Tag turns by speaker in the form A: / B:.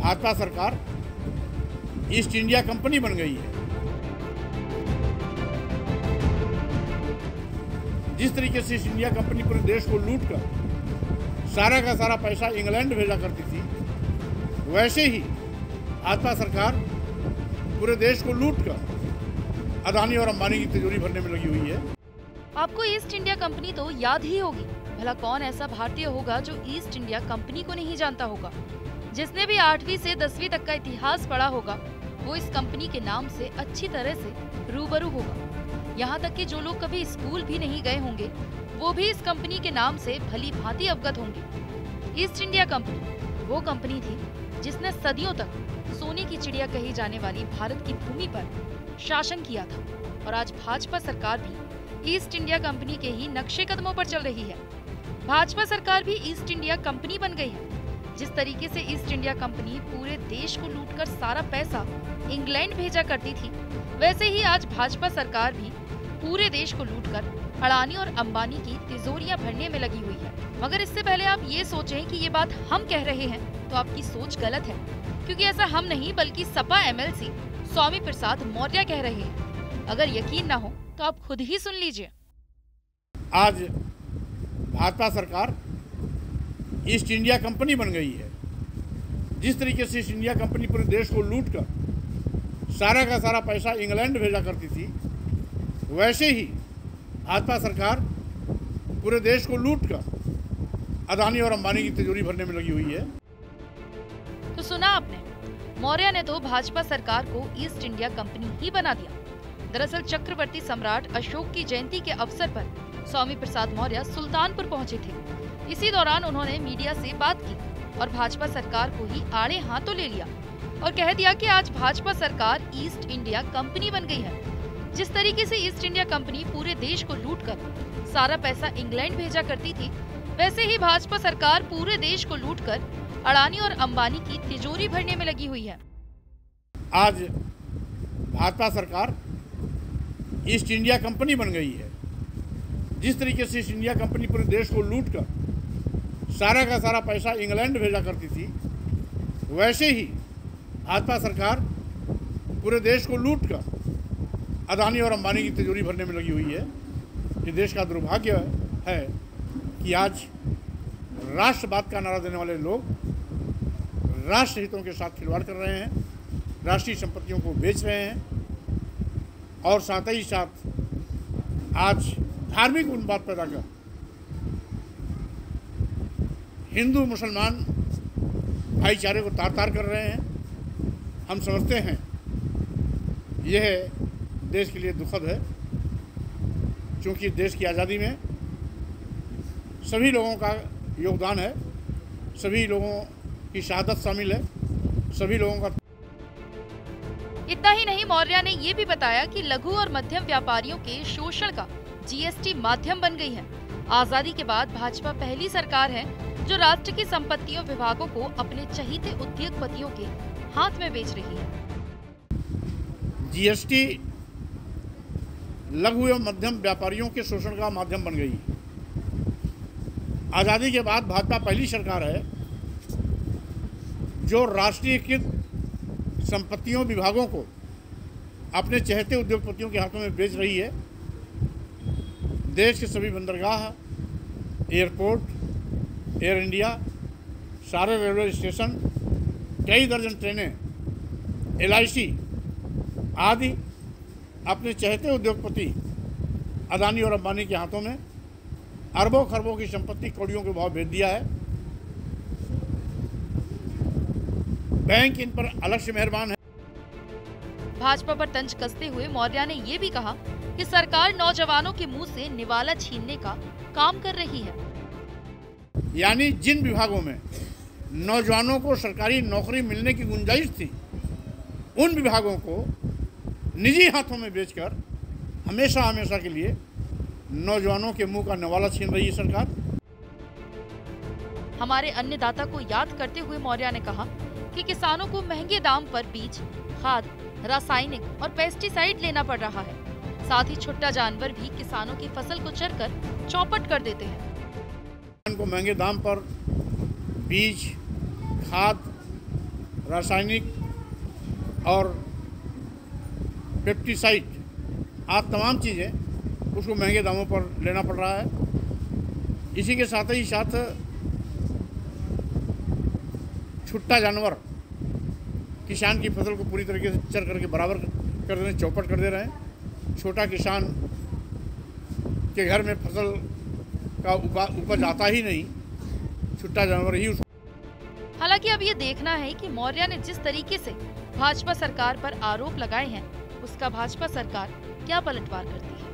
A: भाजपा सरकार east India company बन गई है। जिस तरीके से ईस्ट इंडिया कंपनी पूरे देश को लूट कर सारा का सारा पैसा इंग्लैंड भेजा करती थी, वैसे ही भाजपा सरकार पूरे देश को लूट कर अदानी और अंबानी की तिजोरी भरने में लगी हुई है।
B: आपको ईस्ट इंडिया कंपनी तो याद ही होगी। भला कौन ऐसा भारतीय होगा जो ईस्ट इंडिया कंपनी को नहीं जानता होगा। जिसने भी 8वीं से 10वीं तक का इतिहास पढ़ा होगा वो इस कंपनी के नाम से अच्छी तरह से रूबरू होगा। यहाँ तक कि जो लोग कभी स्कूल भी नहीं गए होंगे वो भी इस कंपनी के नाम से भली भांति अवगत होंगे। ईस्ट इंडिया कंपनी वो कंपनी थी जिसने सदियों तक सोने की चिड़िया कही जाने वाली भारत की भूमि पर शासन किया था और आज भाजपा सरकार भी ईस्ट इंडिया कंपनी के ही नक्शे कदमों पर चल रही है। भाजपा सरकार भी ईस्ट इंडिया कंपनी बन गई है। जिस तरीके से ईस्ट इंडिया कंपनी पूरे देश को लूटकर सारा पैसा इंग्लैंड भेजा करती थी, वैसे ही आज भाजपा सरकार भी पूरे देश को लूटकर अडानी और अंबानी की तिजोरियां भरने में लगी हुई है। मगर इससे पहले आप ये सोचें कि ये बात हम कह रहे हैं तो आपकी सोच गलत है, क्योंकि ऐसा हम नहीं बल्कि सपा एमएलसी स्वामी प्रसाद मौर्य कह रहे हैं। अगर यकीन ना हो तो आप खुद ही सुन लीजिए।
A: आज भाजपा सरकार ईस्ट इंडिया कंपनी बन गई है। जिस तरीके से ईस्ट इंडिया कंपनी पूरे देश को लूट कर सारा का सारा पैसा इंग्लैंड भेजा करती थी, वैसे ही भाजपा सरकार पूरे देश को लूट कर अदानी और अंबानी की तिजोरी भरने में लगी हुई है।
B: तो सुना आपने, मौर्य ने तो भाजपा सरकार को ईस्ट इंडिया कंपनी ही बना दिया। दरअसल चक्रवर्ती सम्राट अशोक की जयंती के अवसर पर स्वामी प्रसाद मौर्य सुल्तानपुर पहुंचे थे। इसी दौरान उन्होंने मीडिया से बात की और भाजपा सरकार को ही आड़े हाथों ले लिया और कह दिया कि आज भाजपा सरकार ईस्ट इंडिया कंपनी बन गई है। जिस तरीके से ईस्ट इंडिया कंपनी पूरे देश को लूटकर सारा पैसा इंग्लैंड भेजा करती थी, वैसे ही भाजपा सरकार पूरे देश को लूटकर अडानी और अंबानी की तिजोरी भरने में लगी हुई है।
A: आज भाजपा सरकार ईस्ट इंडिया कंपनी बन गई है। जिस तरीके से ईस्ट इंडिया कंपनी पूरे देश को लूट कर सारा का सारा पैसा इंग्लैंड भेजा करती थी, वैसे ही भाजपा सरकार पूरे देश को लूट कर अदानी और अंबानी की तिजोरी भरने में लगी हुई है। ये देश का दुर्भाग्य है कि आज राष्ट्रवाद का नारा देने वाले लोग राष्ट्र हितों के साथ खिलवाड़ कर रहे हैं, राष्ट्रीय संपत्तियों को बेच रहे हैं और साथ ही साथ आज धार्मिक उन्माद पैदा कर हिंदू मुसलमान भाईचारे को तार तार कर रहे हैं। हम समझते हैं यह देश के लिए दुखद है, क्योंकि देश की आज़ादी में सभी लोगों का योगदान है, सभी लोगों की शहादत शामिल है, सभी लोगों का।
B: इतना ही नहीं, मौर्य ने ये भी बताया कि लघु और मध्यम व्यापारियों के शोषण का जीएसटी माध्यम बन गई है। आजादी के बाद भाजपा पहली सरकार है जो राष्ट्र की संपत्तियों विभागों को अपने चहीते उद्योगपतियों के हाथ में बेच रही है।
A: जीएसटी लघु एवं मध्यम व्यापारियों के शोषण का माध्यम बन गई। आज़ादी के बाद भाजपा पहली सरकार है जो राष्ट्रीयकृत संपत्तियों विभागों को अपने चहेते उद्योगपतियों के हाथों में बेच रही है। देश के सभी बंदरगाह, एयरपोर्ट, एयर इंडिया, सारे रेलवे स्टेशन, कई दर्जन ट्रेनें, LIC आदि अपने चहेते उद्योगपति अदानी और अंबानी के हाथों में अरबों खरबों की संपत्ति कौड़ियों के भाव भेज दिया है। बैंक इन पर अलग से मेहरबान है।
B: भाजपा पर तंज कसते हुए मौर्य ने ये भी कहा कि सरकार नौजवानों के मुंह से निवाला छीनने का काम कर रही है।
A: यानी जिन विभागों में नौजवानों को सरकारी नौकरी मिलने की गुंजाइश थी, उन विभागों को निजी हाथों में बेचकर हमेशा हमेशा के लिए नौजवानों के मुंह का निवाला छीन रही है सरकार।
B: हमारे अन्नदाता को याद करते हुए मौर्य ने कहा कि किसानों को महंगे दाम पर बीज, खाद, रासायनिक और पेस्टिसाइड लेना पड़ रहा है। साथ ही छुट्टा जानवर भी किसानों की फसल को चरकर चौपट कर देते हैं।
A: को महंगे दाम पर बीज, खाद, रासायनिक और पेस्टिसाइड आज तमाम चीज़ें उसको महंगे दामों पर लेना पड़ रहा है। इसी के साथ ही साथ छुट्टा जानवर किसान की फसल को पूरी तरीके से चर करके बराबर कर दे रहे हैं, चौपट कर दे रहे हैं। छोटा किसान के घर में फसल का उपज आता ही नहीं, छुट्टा जानवर ही उसको।
B: हालांकि अब ये देखना है कि मौर्य ने जिस तरीके से भाजपा सरकार पर आरोप लगाए हैं, उसका भाजपा सरकार क्या पलटवार करती है।